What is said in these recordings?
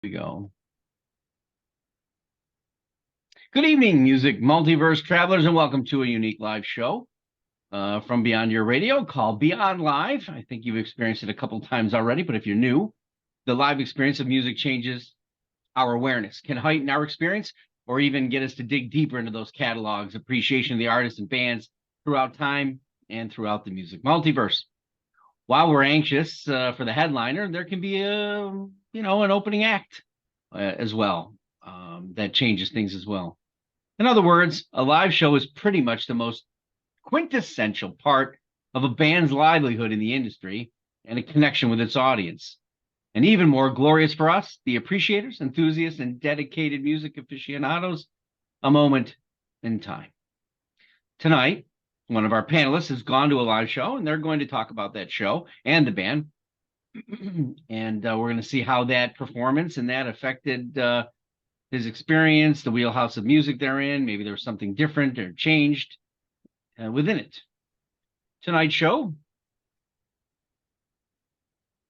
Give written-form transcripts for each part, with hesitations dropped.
we go. Good evening, music multiverse travelers, and welcome to a unique live show from Beyond Your Radio called Beyond Live. I think you've experienced it a couple times already, but if you're new, the live experience of music changes our awareness, can heighten our experience, or even get us to dig deeper into those catalogs, appreciation of the artists and bands throughout time and throughout the music multiverse. While we're anxious for the headliner, there can be an opening act as well that changes things as well. In other words, a live show is pretty much the most quintessential part of a band's livelihood in the industry and a connection with its audience. And even more glorious for us, the appreciators, enthusiasts, and dedicated music aficionados, a moment in time. Tonight, one of our panelists has gone to a live show, and they're going to talk about that show and the band. And we're going to see how that performance and that affected his experience, the wheelhouse of music they're in. Maybe there was something different or changed within it. Tonight's show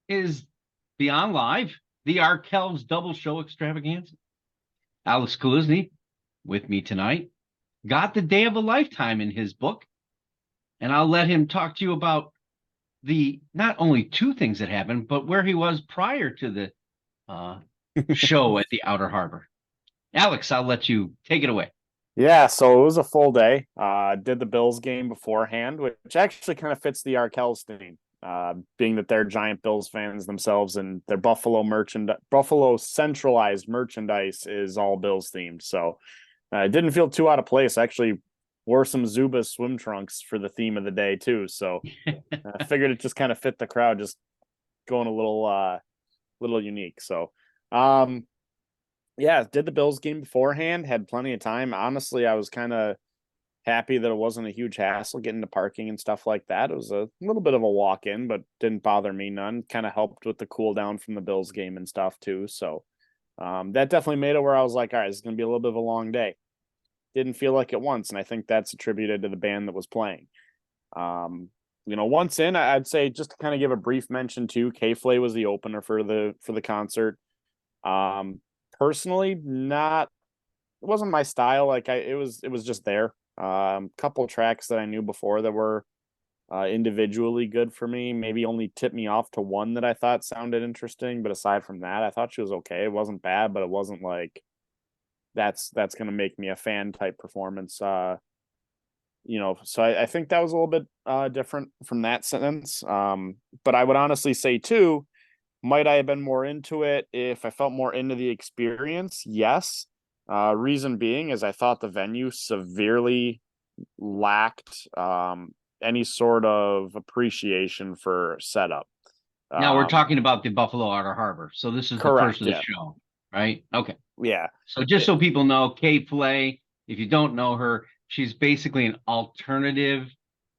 is Beyond Live, the Arkells double show extravaganza. Alex Kaluzny, with me tonight, got the day of a lifetime in his book, and I'll let him talk to you about the not only two things that happened, but where he was prior to the show at the Outer Harbor. Alex, I'll let you take it away. Yeah, so it was a full day. Did the Bills game beforehand, which actually kind of fits the Arkells theme, being that they're giant Bills fans themselves, and their Buffalo centralized merchandise is all Bills themed. So it didn't feel too out of place. I actually wore some Zuba swim trunks for the theme of the day too. So I figured it just kind of fit the crowd, just going a little unique. So yeah, did the Bills game beforehand, had plenty of time. Honestly, I was kind of happy that it wasn't a huge hassle getting to parking and stuff like that. It was a little bit of a walk-in, but didn't bother me none. Kind of helped with the cool down from the Bills game and stuff too. So that definitely made it where I was like, all right, this is going to be a little bit of a long day. Didn't feel like it once, and I think that's attributed to the band that was playing. Once in, I'd say just to kind of give a brief mention too, K-Flay was the opener for the concert. Personally, it wasn't my style. It was just there. Couple tracks that I knew before that were individually good for me. Maybe only tipped me off to one that I thought sounded interesting, but aside from that, I thought she was okay. It wasn't bad, but it wasn't like that's gonna make me a fan type performance. So I think that was a little bit different from that sentence. But I would honestly say too, might I have been more into it if I felt more into the experience? Yes. Reason being is I thought the venue severely lacked any sort of appreciation for setup. Now we're talking about the Buffalo Outer Harbor. So this is the first Correct. of the Yeah. show, right? Okay. Yeah. So just so people know, K-Flay, if you don't know her, she's basically an alternative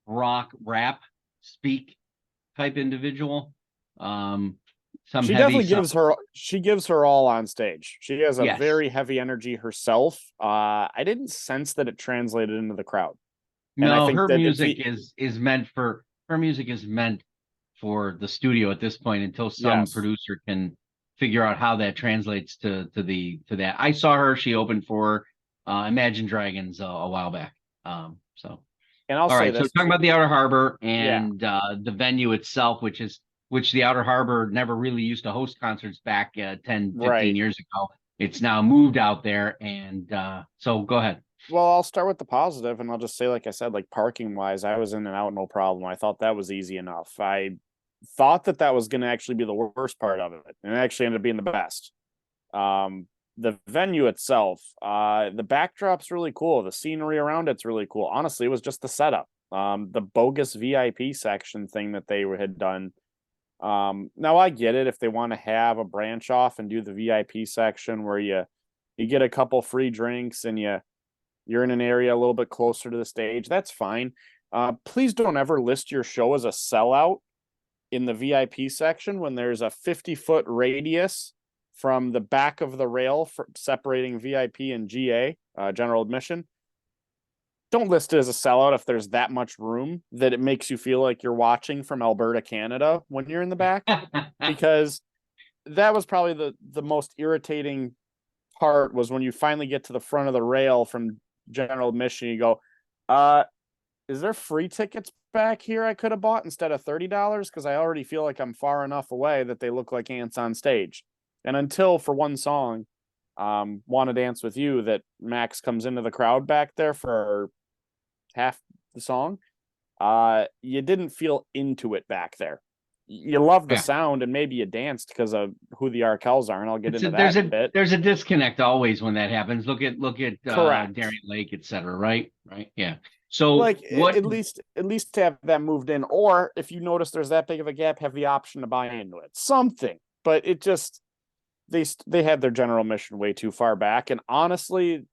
rock rap speak type individual. She definitely gives her all on stage. She has a yes. very heavy energy herself. I didn't sense that it translated into the crowd. No, her music is meant for the studio at this point until some producer can figure out how that translates to that. I saw her. She opened for Imagine Dragons a while back. And I'll say this, so talking about the Outer Harbor and the venue itself, which the Outer Harbor never really used to host concerts back 10, 15 years ago. It's now moved out there. And so go ahead. Well, I'll start with the positive, and I'll just say, like I said, like parking wise, I was in and out, no problem. I thought that was easy enough. I thought that was going to actually be the worst part of it, and it actually ended up being the best. The venue itself, the backdrop's really cool. The scenery around it's really cool. Honestly, it was just the setup. The bogus VIP section thing that they had done. Now I get it if they want to have a branch off and do the VIP section where you get a couple free drinks and you're in an area a little bit closer to the stage, that's fine. Please don't ever list your show as a sellout in the VIP section when there's a 50-foot radius from the back of the rail separating VIP and GA, general admission. Don't list it as a sellout if there's that much room that it makes you feel like you're watching from Alberta, Canada when you're in the back. Because that was probably the most irritating part, was when you finally get to the front of the rail from general admission. You go, is there free tickets back here I could have bought instead of $30? Because I already feel like I'm far enough away that they look like ants on stage. And until for one song, Wanna Dance With You, that Max comes into the crowd back there for half the song, you didn't feel into it back there. You love the Yeah. sound, and maybe you danced because of who the Arkells are, and I'll get into There's that in a bit. there's a disconnect always when that happens. Look at Correct. Darien Lake, etc. Right? Right. Yeah. So Like, what? at least to have that moved in, or if you notice there's that big of a gap, have the option to buy into it. Something. But it just, they had their general mission way too far back. And honestly,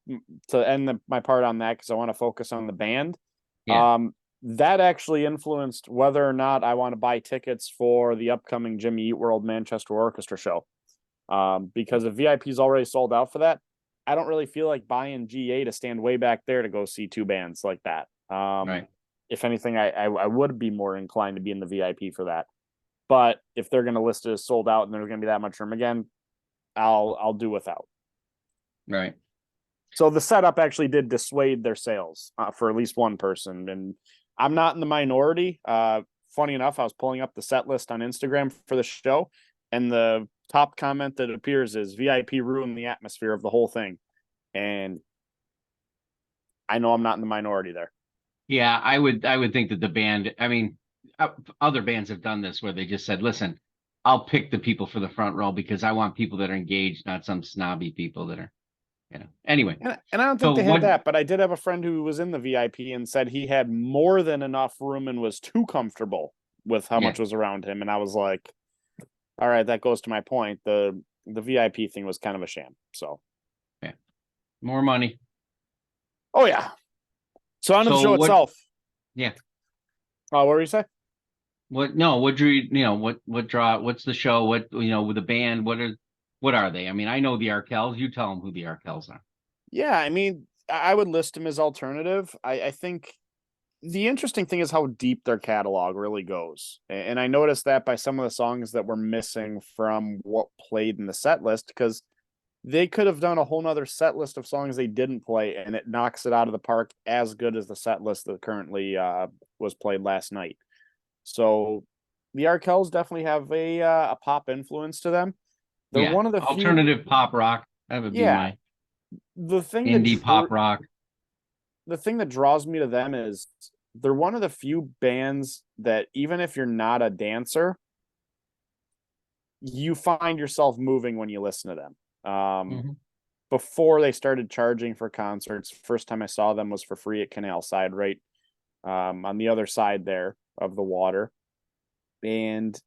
to end my part on that, because I want to focus on the band, Yeah. that actually influenced whether or not I want to buy tickets for the upcoming Jimmy Eat World Manchester Orchestra show. Because if VIP's already sold out for that, I don't really feel like buying GA to stand way back there to go see two bands like that. Right. If anything, I would be more inclined to be in the VIP for that. But if they're going to list it as sold out and there's going to be that much room again, I'll do without. Right. So the setup actually did dissuade their sales for at least one person, and I'm not in the minority. Funny enough, I was pulling up the set list on Instagram for the show, and the top comment that appears is VIP ruined the atmosphere of the whole thing. And I know I'm not in the minority there. Yeah, I would think that the band, I mean, other bands have done this where they just said, listen, I'll pick the people for the front row because I want people that are engaged, not some snobby people that are, Anyway, And I don't think so they had what? that, but I did have a friend who was in the VIP and said he had more than enough room and was too comfortable with how Yeah, much was around him. And I was like, all right, that goes to my point. The VIP thing was kind of a sham. So, yeah, more money. oh yeah. So on to the So show what? itself. Yeah, What were you say? what? No, what drew what draw? What's the show? What with the band? What are they? I mean, I know the Arkells. You tell them who the Arkells are. Yeah, I mean, I would list them as alternative. I think the interesting thing is how deep their catalog really goes. And I noticed that by some of the songs that were missing from what played in the set list, because they could have done a whole nother set list of songs they didn't play, and it knocks it out of the park as good as the set list that currently was played last night. So the Arkells definitely have a pop influence to them. They're Yeah, one of the few. alternative pop rock. That would be Yeah, my the thing that indie pop rock. the thing that draws me to them is they're one of the few bands that, even if you're not a dancer, you find yourself moving when you listen to them. Mhm. Before they started charging for concerts, first time I saw them was for free at Canal Side, right on the other side there of the water. And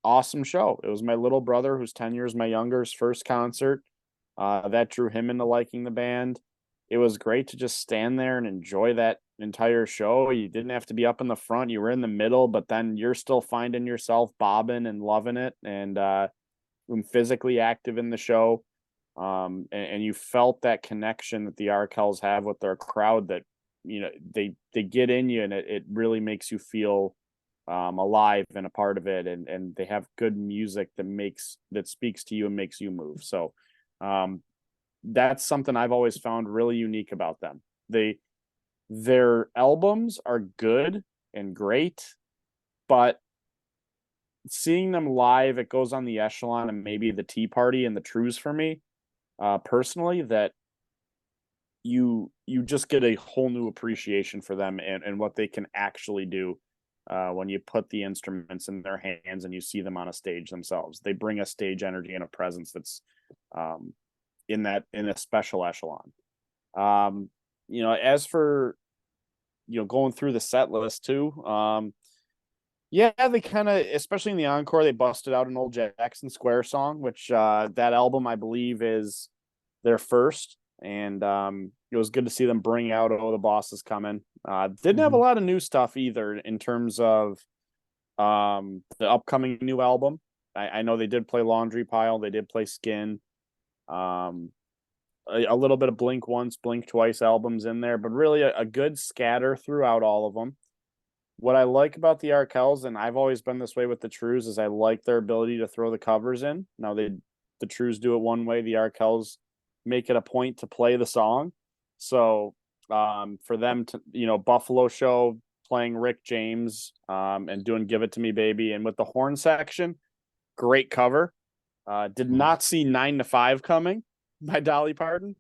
awesome show. It was my little brother, who's 10 years my younger's first concert. That drew him into liking the band. It was great to just stand there and enjoy that entire show. You didn't have to be up in the front, you were in the middle, but then you're still finding yourself bobbing and loving it, and physically active in the show. And you felt that connection that the Arkells have with their crowd, that they get in you, and it really makes you feel alive and a part of it, and they have good music that speaks to you and makes you move. So that's something I've always found really unique about them. Their albums are good and great, but seeing them live, it goes on the echelon and maybe the Tea Party and the Trues for me, personally, that you just get a whole new appreciation for them and what they can actually do when you put the instruments in their hands and you see them on a stage themselves. They bring a stage energy and a presence that's in a special echelon. As for going through the set list too, yeah, they kind of, especially in the encore, they busted out an old Jackson Square song, which that album I believe is their first, and it was good to see them bring out "Oh, the Boss Is Coming." Didn't have a lot of new stuff either in terms of the upcoming new album. I know they did play Laundry Pile, they did play Skin, a little bit of Blink Once, Blink Twice albums in there, but really a good scatter throughout all of them. What I like about the Arkells, and I've always been this way with the Trues, is I like their ability to throw the covers in. Now the Trues do it one way, the Arkells make it a point to play the song. So for them to, Buffalo Show playing Rick James and doing Give It To Me Baby, and with the horn section, great cover. Did not see 9 to 5 coming by Dolly Parton.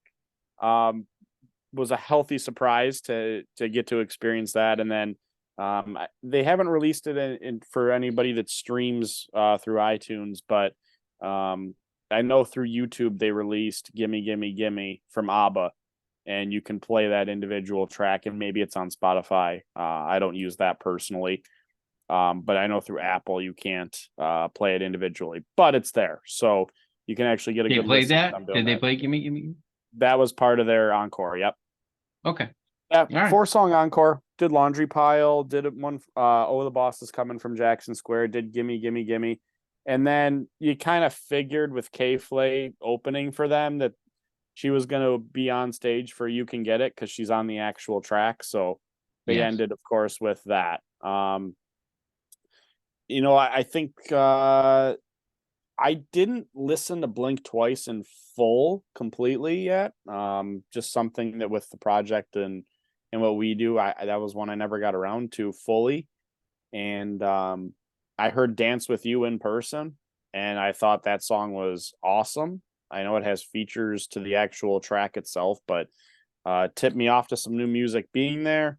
Was a healthy surprise to get to experience that. And then they haven't released it in for anybody that streams through iTunes, but I know through YouTube they released Gimme Gimme Gimme from ABBA, and you can play that individual track, and maybe it's on Spotify. I don't use that personally, but I know through Apple you can't play it individually, but it's there, so you can actually get a good play that. Did they that. play Gimme Gimme? That was part of their encore. Yep. Okay. Yeah, right. 4-song encore. Did Laundry Pile. Did one. Oh, the Boss Is Coming from Jackson Square. Did Gimme Gimme Gimme. And then you kind of figured with K-Flay opening for them that she was going to be on stage for You Can Get It because she's on the actual track. So they ended, of course, with that. I think I didn't listen to Blink Twice in full completely yet. Just something that with the project and what we do, that was one I never got around to fully. And I heard Dance With You in person, and I thought that song was awesome. I know it has features to the actual track itself, but tipped me off to some new music being there.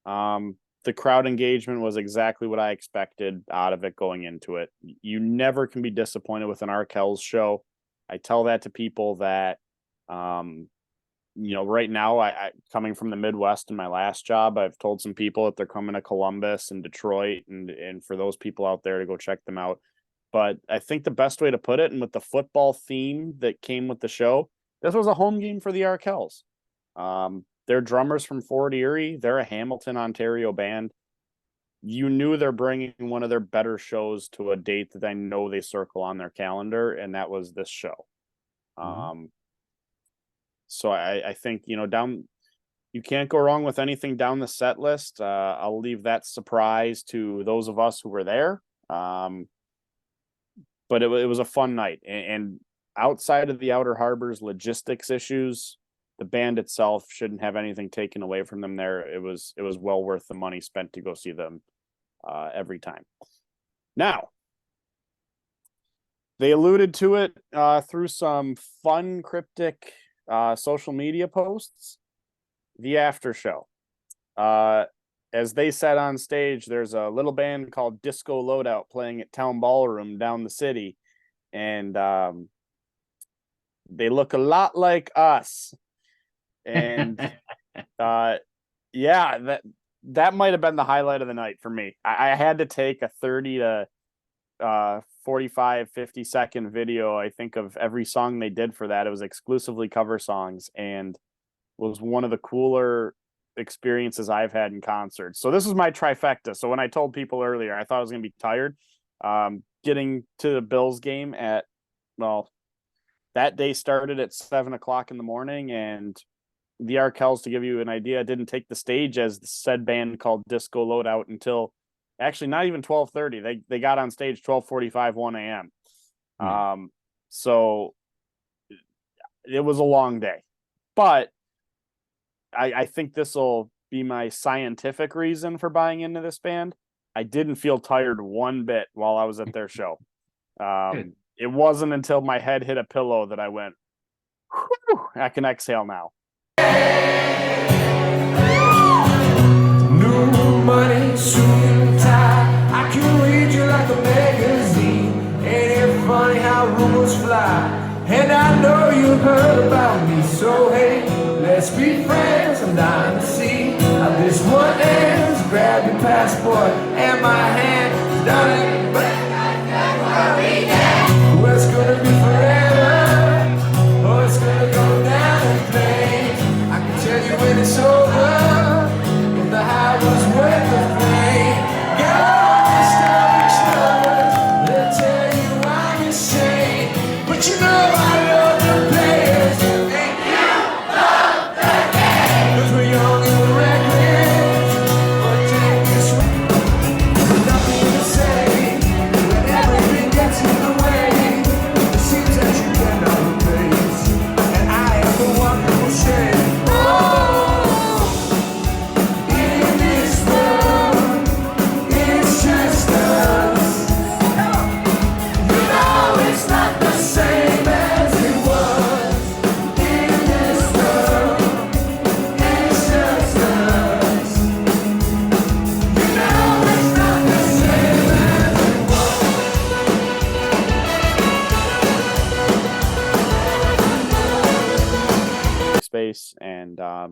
The crowd engagement was exactly what I expected out of it going into it. You never can be disappointed with an Arkells show. I tell that to people that, right now, I coming from the Midwest in my last job, I've told some people that they're coming to Columbus and Detroit, and for those people out there to go check them out. But I think the best way to put it, and with the football theme that came with the show, this was a home game for the Arkells. They're drummers from Fort Erie. They're a Hamilton, Ontario band. You knew they're bringing one of their better shows to a date that I know they circle on their calendar, and that was this show. So I think, you can't go wrong with anything down the set list. I'll leave that surprise to those of us who were there. But it was a fun night. And outside of the Outer Harbor's logistics issues, the band itself shouldn't have anything taken away from them there. It was well worth the money spent to go see them every time. Now, they alluded to it through some fun, cryptic social media posts. The after show. As they said on stage, there's a little band called Disco Loadout playing at Town Ballroom down the city. And they look a lot like us. And that might have been the highlight of the night for me. I had to take a 30 to 45, 50-second video, I think, of every song they did for that. It was exclusively cover songs, and was one of the cooler experiences I've had in concerts. So this is my trifecta. So when I told people earlier, I thought I was going to be tired. Getting to the Bills game that day started at 7:00 in the morning, and the Arkells, to give you an idea, didn't take the stage as the said band called Disco Loadout until actually not even 12:30. They got on stage 12:45, 1 a.m. So it was a long day, but I think this will be my scientific reason for buying into this band. I didn't feel tired one bit while I was at their show. It wasn't until my head hit a pillow that I went, whew, I can exhale now. New money, suit and tie. I can read you like a magazine. Ain't it funny how rumors fly? And I know you heard about me. So hey, let's be friends. I'm dying to see how this one ends. Grab your passport and my hand. Done it, but it's gonna be forever. Oh, it's gonna go down in flames. I can tell you when it's over. If the high was worth the flame. Got all these stubborn, they'll tell you I'm insane. But you know I love the players. And you love the game. 'Cause we're young and we're reckless. But take this way. not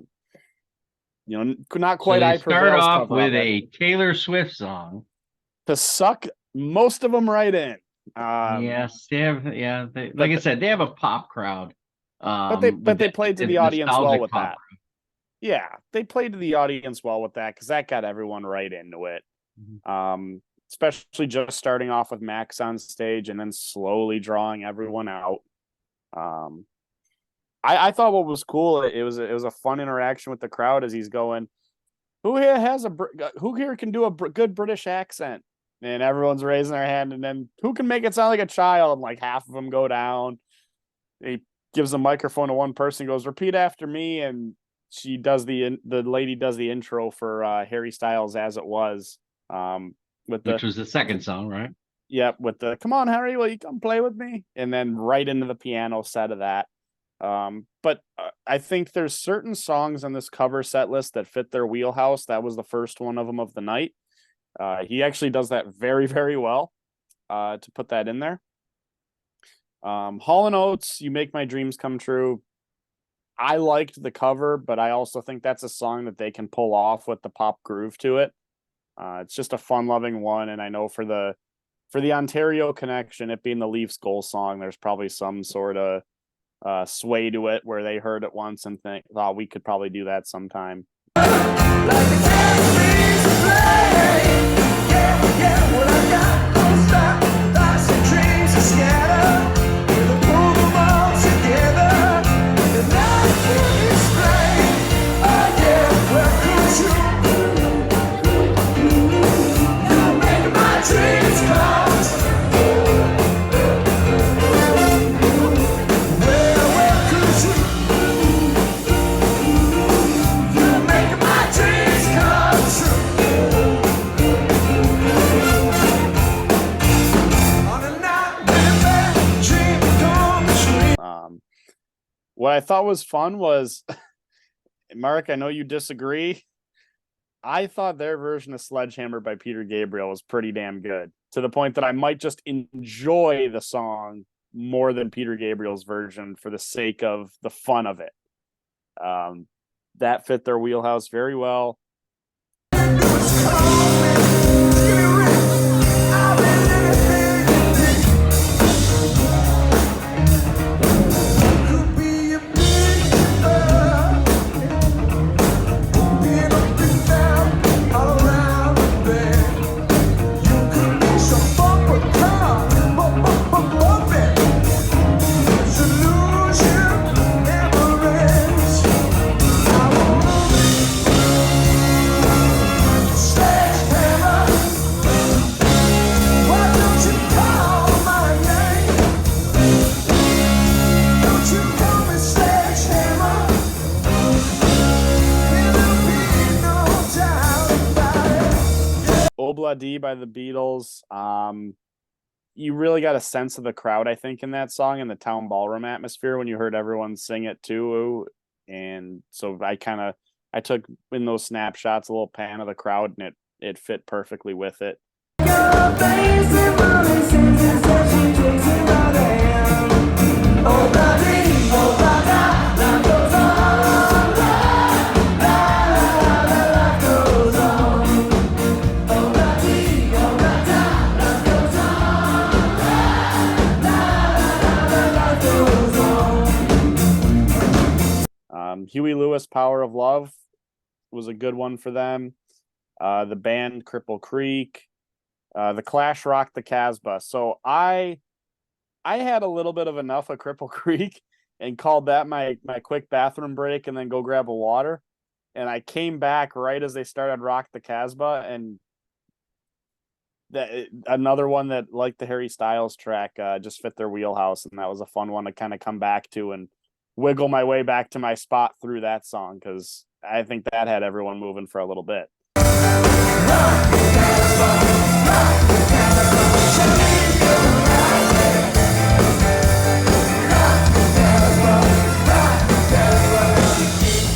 quite. So they I start Prevail's off cover with of it, a Taylor Swift song. to suck most of them right in. Yes, they have. Yeah, but I said, they have a pop crowd. But they played to the audience well with that. Yeah, they played to the audience well with that because that got everyone right into it. Mm-hmm. Especially just starting off with Max on stage and then slowly drawing everyone out. I thought what was cool, it was a fun interaction with the crowd as he's going, who here can do a good British accent? And everyone's raising their hand, and then who can make it sound like a child? And like half of them go down. He gives a microphone to one person, goes, repeat after me, and she does the lady does the intro for Harry Styles, As It Was, which was the second song, right? Yep, with the come on Harry, will you come play with me? And then right into the piano set of that. But I think there's certain songs on this cover set list that fit their wheelhouse. That was the first one of them of the night. He actually does that very, very well, to put that in there. Hall & Oates, You Make My Dreams Come True. I liked the cover, but I also think that's a song that they can pull off with the pop groove to it. It's just a fun-loving one, and I know for the Ontario connection, it being the Leafs goal song, there's probably some sort of sway to it where they heard it once and thought we could probably do that sometime. What I thought was fun was, Mark, I know you disagree. I thought their version of Sledgehammer by Peter Gabriel was pretty damn good, to the point that I might just enjoy the song more than Peter Gabriel's version for the sake of the fun of it. That fit their wheelhouse very well. D by the Beatles. You really got a sense of the crowd, I think, in that song, and the town ballroom atmosphere when you heard everyone sing it too. And so I took in those snapshots a little pan of the crowd, and it fit perfectly with it. Huey Lewis, Power of Love was a good one for them. The band Cripple Creek, the Clash, Rock the Casbah. So I had a little bit of enough of Cripple Creek and called that my quick bathroom break and then go grab a water. And I came back right as they started Rock the Casbah, and another one that, like the Harry Styles track, just fit their wheelhouse, and that was a fun one to kind of come back to and wiggle my way back to my spot through that song, because I think that had everyone moving for a little bit.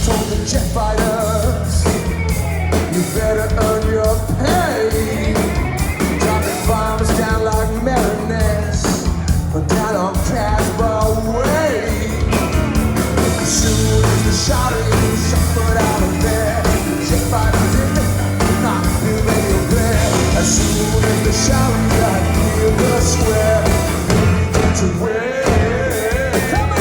Told the jet fighters, you better earn your pay. Dropping bombs down like marionettes, but down on Casbah Way. Soon as the shouting so shallow that feel the sweat begin to wear. Come on!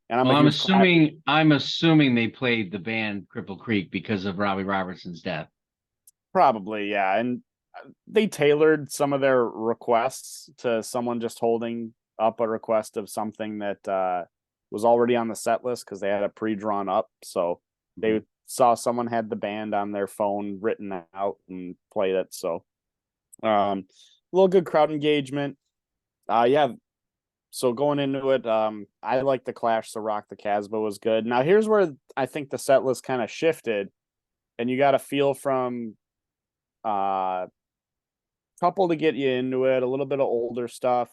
And Well, I'm assuming they played the band Cripple Creek because of Robbie Robertson's death. Probably, yeah. And they tailored some of their requests to someone just holding up a request of something that was already on the set list because they had it pre-drawn up. So they saw someone had the band on their phone written out and played it. So a little good crowd engagement. Yeah. So going into it, I like the Clash, so Rock the Casbah was good. Now here's where I think the set list kind of shifted, and you got a feel from couple to get you into it, a little bit of older stuff.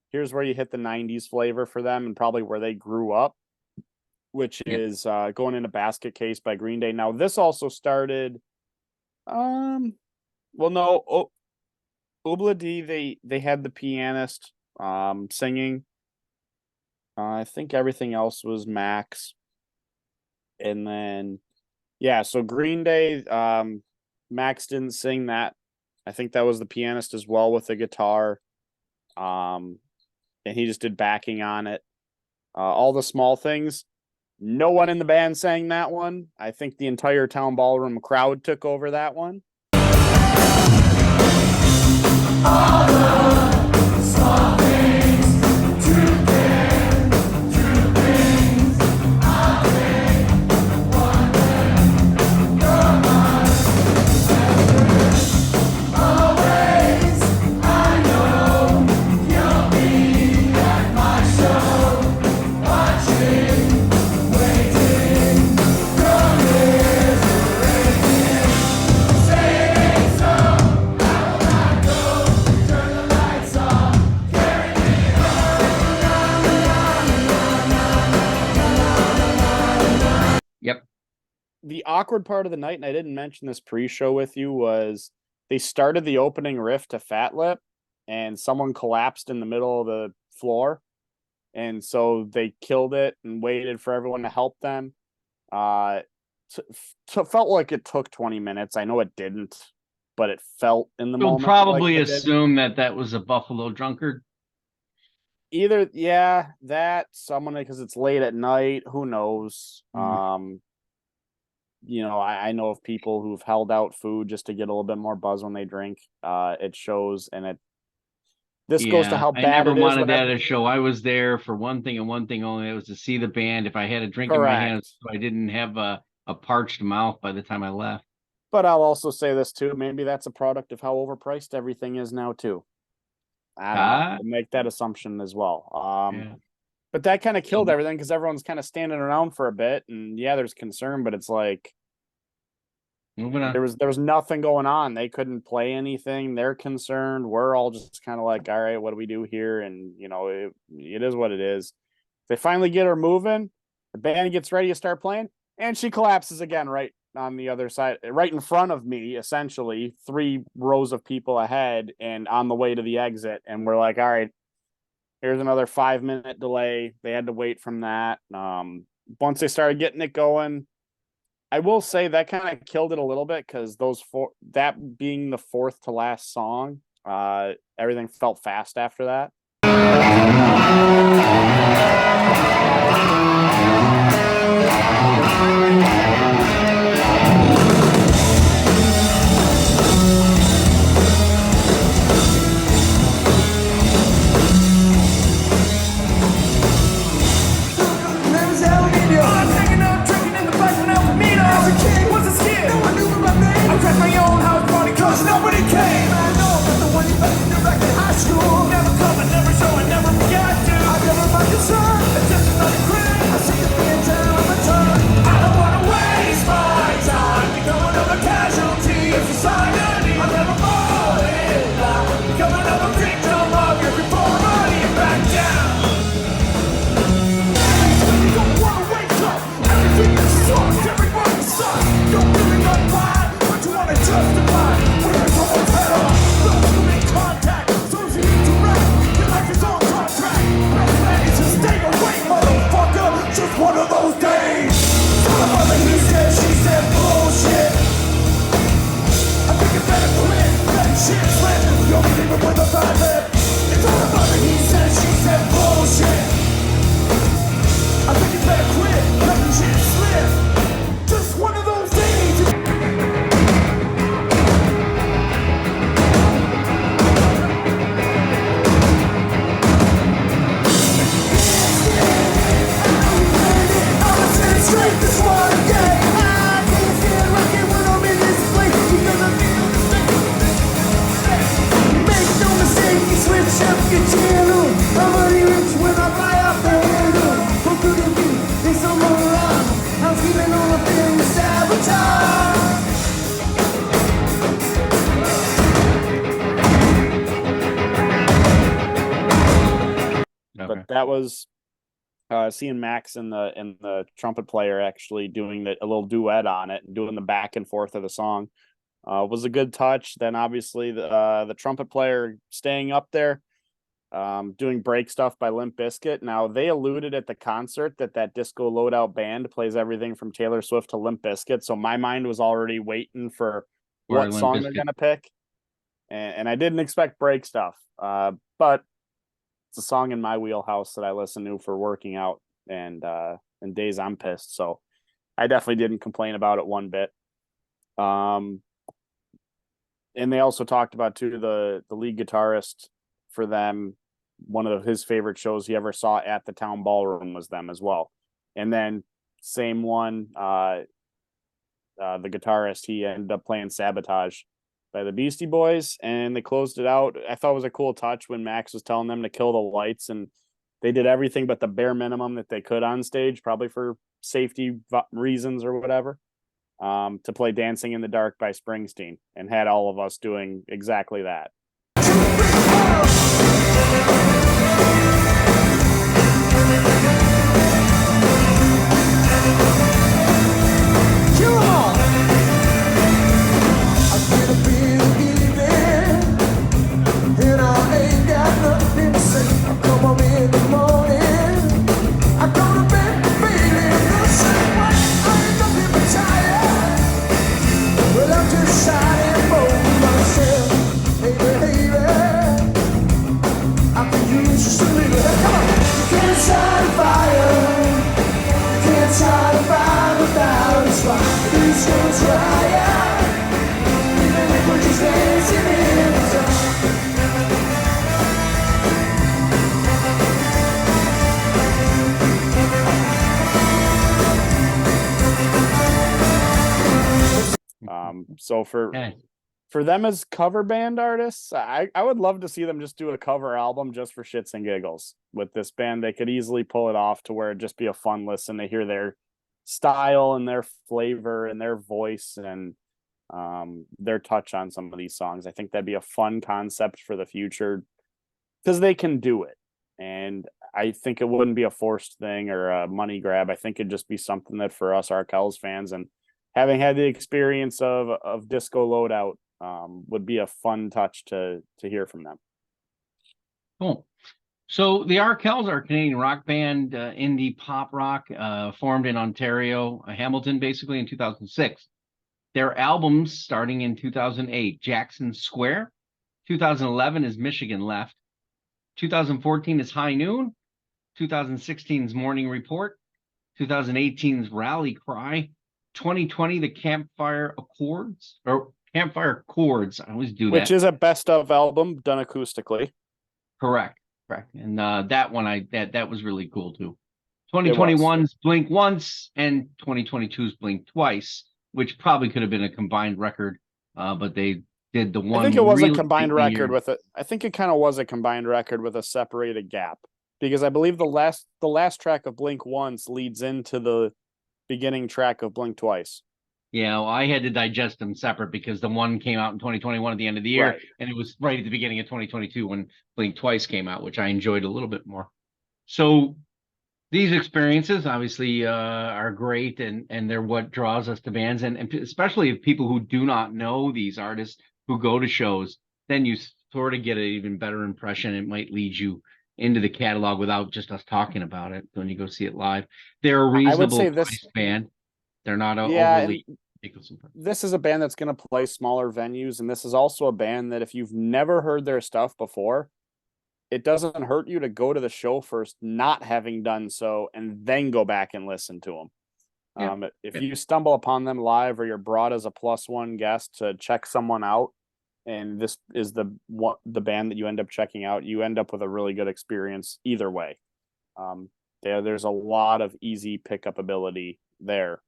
Here's where you hit the 90s flavor for them and probably where they grew up, which is going into Basket Case by Green Day. Now this also started Oobla Dee, they had the pianist singing. I think everything else was Max. And then so Green Day, Max didn't sing that. I think that was the pianist as well with the guitar. And he just did backing on it. All the Small Things. No one in the band sang that one. I think the entire Town Ballroom crowd took over that one. All the small things to care, true things. I think one day you're mine. Always, I know you'll be at my show, watching, waiting, commiserating, saying so. How will I go? Turn the lights off, carry me home. Yep. The awkward part of the night, and I didn't mention this pre-show with you, was they started the opening riff to Fat Lip, and someone collapsed in the middle of the floor. And so they killed it and waited for everyone to help them. Felt like it took 20 minutes. I know it didn't, but it felt in the We'll moment. probably like it did. assume that was a Buffalo drunkard. Either, that, someone, because it's late at night, who knows? I know of people who've held out food just to get a little bit more buzz when they drink. It shows, and this goes to how bad I never it is wanted that whenever- at a show. I was there for one thing and one thing only. It was to see the band. If I had a drink in my hands, so I didn't have a parched mouth by the time I left. But I'll also say this too. Maybe that's a product of how overpriced everything is now too. I don't know. I'll make that assumption as well. But that kind of killed everything because everyone's kind of standing around for a bit, and there's concern, but it's like moving on. there was nothing going on. They couldn't play anything. They're concerned. We're all just kind of like, all right, what do we do here? And it is what it is. They finally get her moving. The band gets ready to start playing, and she collapses again right on the other side, right in front of me, essentially 3 rows of people ahead and on the way to the exit. And we're like, all right, here's another 5-minute delay. They had to wait from that. Once they started getting it going, I will say that kind of killed it a little bit because that being the 4th to last song, everything felt fast after that. Nobody came. I know, but the one you met in direct in high school never come and never show and never forget. him with a private. It's all about the he said, she said bullshit. I think you better quit, letting shit slip. Just one of those days. I'ma set it straight this one day. I can't stand rocking when I'm in this place because I feel the same. Make no mistake, you switch up your channel. I'm already rich when I fly off the handle. Who could it be? There's someone wrong. I'm feeling all up in the sabotage. Okay. But that was seeing Max and the trumpet player actually doing a little duet on it and doing the back and forth of the song was a good touch. Then obviously the trumpet player staying up there, doing break stuff by Limp Bizkit. Now they alluded at the concert that Disco Loadout band plays everything from Taylor Swift to Limp Bizkit, so my mind was already waiting for what Limp song they're Bizkit. gonna pick, and I didn't expect break stuff, but it's a song in my wheelhouse that I listen to for working out and days I'm pissed. So I definitely didn't complain about it one bit. And they also talked about too the lead guitarist for them. One of his favorite shows he ever saw at the town ballroom was them as well. And then same one, the guitarist, he ended up playing Sabotage by the Beastie Boys, and they closed it out. I thought it was a cool touch when Max was telling them to kill the lights, and they did everything but the bare minimum that they could on stage, probably for safety reasons or whatever, to play Dancing in the Dark by Springsteen, and had all of us doing exactly that. Kill 'em all. I'm gonna be leaving, and I ain't got nothing to say. I come home in the morning, I go to bed feeling the same way. I ain't nothing but tired. Well, I'm just shining for myself. Hey, baby, I can use just a little help. Come on. You can't start a fire. You can't start a fire without a spark. Please don't try it. Even if we're just dancing in the dark. So Okay. for them as cover band artists, I would love to see them just do a cover album just for shits and giggles. With this band, they could easily pull it off to where it'd just be a fun listen to hear their style and their flavor and their voice and their touch on some of these songs. I think that'd be a fun concept for the future because they can do it. And I think it wouldn't be a forced thing or a money grab. I think it'd just be something that for us Arkells fans, and having had the experience of Disco Loadout, would be a fun touch to hear from them. Cool. So the Arkells are a Canadian rock band, indie pop rock, formed in Ontario, Hamilton, basically in 2006. Their albums starting in 2008, Jackson Square. 2011 is Michigan Left. 2014 is High Noon. 2016's Morning Report. 2018's Rally Cry. 2020, the Campfire Chords. I always do that. Which is a best of album done acoustically. Correct. And that one, that was really cool too. 2021's Blink Once and 2022's Blink Twice, which probably could have been a combined record, but they did the one. I think it was really a combined record year. with it. I think it kind of was a combined record with a separated gap, because I believe the last track of Blink Once leads into the beginning track of Blink Twice. Yeah, well, I had to digest them separate because the one came out in 2021 at the end of the year, Right. and it was right at the beginning of 2022 when Blink Twice came out, which I enjoyed a little bit more. So these experiences obviously are great, and they're what draws us to bands, and especially if people who do not know these artists who go to shows, then you sort of get an even better impression. It might lead you into the catalog without just us talking about it when you go see it live. They're a I would reasonable say price band. They're not Yeah, overly. Nicholson Park. this is a band that's going to play smaller venues, and this is also a band that if you've never heard their stuff before, it doesn't hurt you to go to the show first, not having done so, and then go back and listen to them. Yeah. If you stumble upon them live, or you're brought as a +1 guest to check someone out, and this is the band that you end up checking out, you end up with a really good experience either way. There's a lot of easy pickup ability there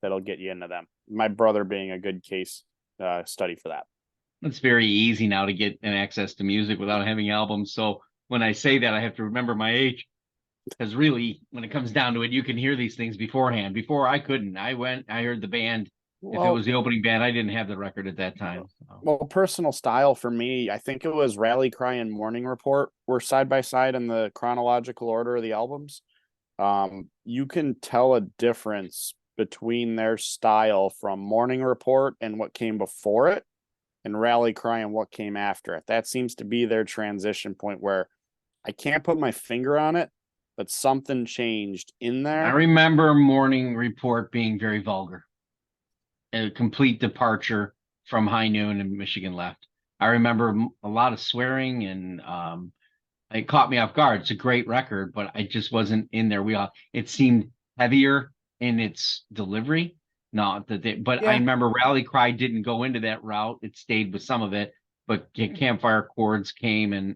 that'll get you into them. My brother being a good case study for that. It's very easy now to get an access to music without having albums. So when I say that, I have to remember my age, because really, when it comes down to it, you can hear these things beforehand. Before, I couldn't. I heard the band. If it was the opening band, I didn't have the record at that time. So. Well, personal style for me, I think it was Rally Cry and Morning Report were side by side in the chronological order of the albums. You can tell a difference between their style from Morning Report and what came before it, and Rally Cry and what came after it. That seems to be their transition point, where I can't put my finger on it, but something changed in there. I remember Morning Report being very vulgar. A complete departure from High Noon and Michigan Left. I remember a lot of swearing, and it caught me off guard. It's a great record, but I just wasn't in there. It seemed heavier in its delivery. Not that I remember Rally Cry didn't go into that route. It stayed with some of it, but Campfire Chords came, and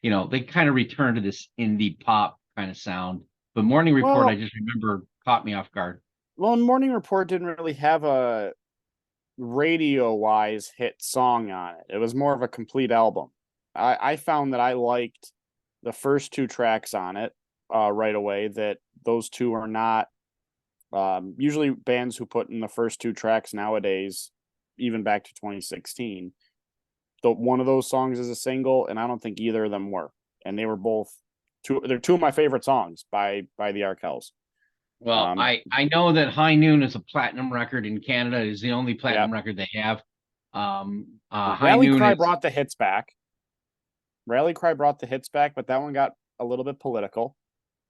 they kind of returned to this indie pop kind of sound. But Morning Report, I just remember, caught me off guard. Well, Morning Report didn't really have a radio-wise hit song on it. It was more of a complete album. I found that I liked the first 2 tracks on it right away, that those 2 are not usually bands who put in the first 2 tracks nowadays, even back to 2016. One of those songs is a single, and I don't think either of them were. And they were both they're 2 of my favorite songs by the Arkells. Well, I know that High Noon is a platinum record in Canada. It is the only platinum record they have. Rally Cry brought the hits back. Rally Cry brought the hits back, but that one got a little bit political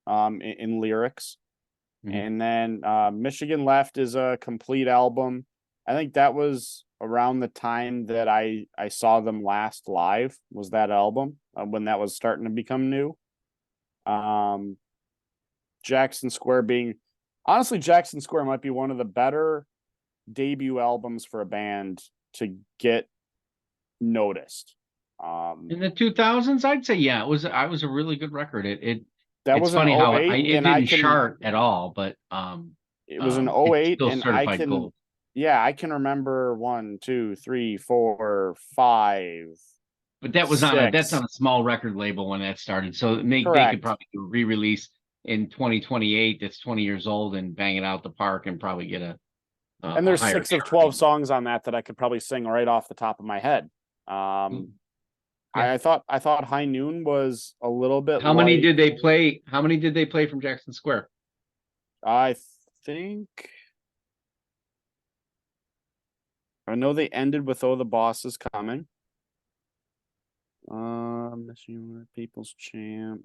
in lyrics. Mm-hmm. And then Michigan Left is a complete album. I think that was around the time that I saw them last live, was that album, when that was starting to become new. Jackson Square Jackson Square might be one of the better debut albums for a band to get noticed. In the 2000s, I'd say, yeah, it was a really good record. It's funny how it didn't chart at all, but it was an 08, and I can gold. Yeah, I can remember 1, 2, 3, 4, 5. But that was 6. That's on a small record label when that started. So they could probably do a re-release in 2028 that's 20 years old and bang it out the park and probably get and there's 6 of 12 songs on that I could probably sing right off the top of my head. I thought High Noon was a little bit. How many did they play from Jackson Square? I think I know they ended with "Oh, the Boss Is Coming." People's Champ.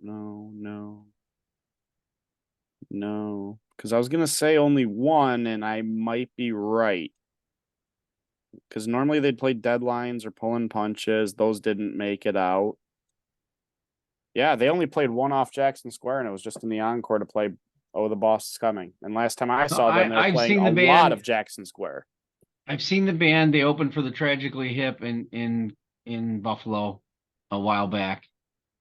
No, because I was gonna say only one, and I might be right. Because normally they'd play Deadlines or Pulling Punches. Those didn't make it out. Yeah, they only played one off Jackson Square, and it was just in the encore to play "Oh, the Boss Is Coming." And last time I saw them, they were playing a lot of Jackson Square. I've seen the band. They opened for the Tragically Hip in Buffalo a while back.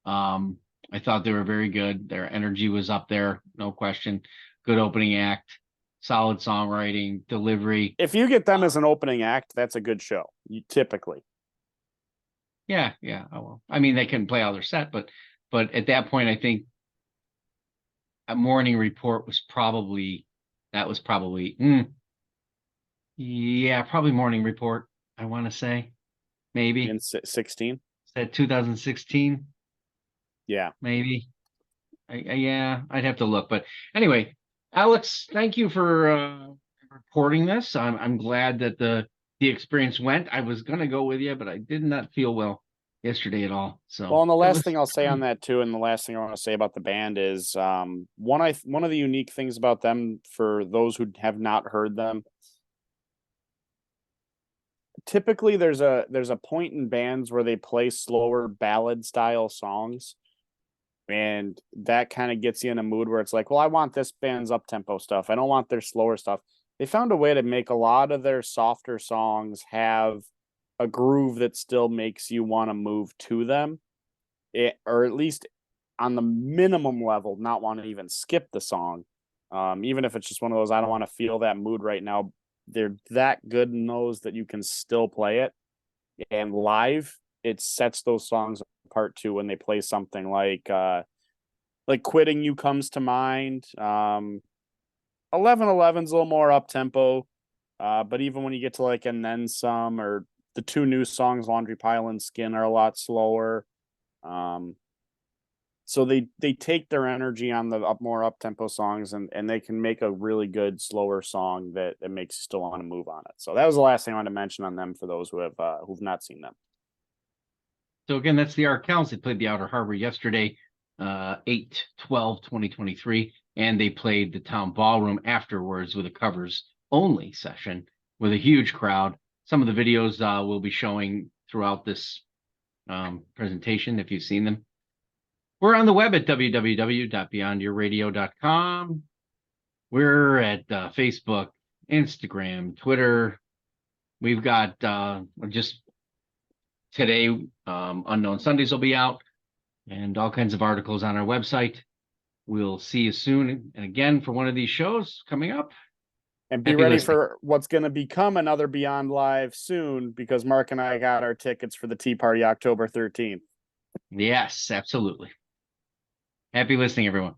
I thought they were very good. Their energy was up there, no question. Good opening act, solid songwriting, delivery. If you get them as an opening act, that's a good show. Typically. Yeah. Oh, well. I mean, they can play all their set, but at that point, I think a Morning Report was probably probably Morning Report. I want to say maybe in 16. Is that 2016? Yeah, maybe. I'd have to look. But anyway, Alex, thank you for reporting this. I'm glad that the experience went. I was gonna go with you, but I did not feel well yesterday at all. So well, and the last thing I'll say on that too, and the last thing I want to say about the band is one of the unique things about them, for those who have not heard them, typically there's a point in bands where they play slower ballad style songs, and that kind of gets you in a mood where it's like, well, I want this band's up tempo stuff, I don't want their slower stuff. They found a way to make a lot of their softer songs have a groove that still makes you want to move to them, or at least on the minimum level not want to even skip the song. Even if it's just one of those, I don't want to feel that mood right now, they're that good in those that you can still play it. And live, it sets those songs apart too when they play something like Quitting You comes to mind. 1111's a little more up tempo, but even when you get to like And Then Some, or the two new songs, Laundry Pile and Skin, are a lot slower. So they take their energy on the more up tempo songs, and they can make a really good slower song that makes you still want to move on it. So that was the last thing I wanted to mention on them for those who have who've not seen them. So again, that's the Arkells. They played the Outer Harbor yesterday, 8/12/2023, and they played the Town Ballroom afterwards with a covers only session with a huge crowd. Some of the videos we'll be showing throughout this presentation if you've seen them. We're on the web at www.beyondyourradio.com. We're at Facebook, Instagram, Twitter. We've got just today, Unknown Sundays will be out, and all kinds of articles on our website. We'll see you soon. And again, for one of these shows coming up. And be ready for what's going to become another Beyond Live soon, because Mark and I got our tickets for the Tea Party October 13th. Yes, absolutely. Happy listening, everyone.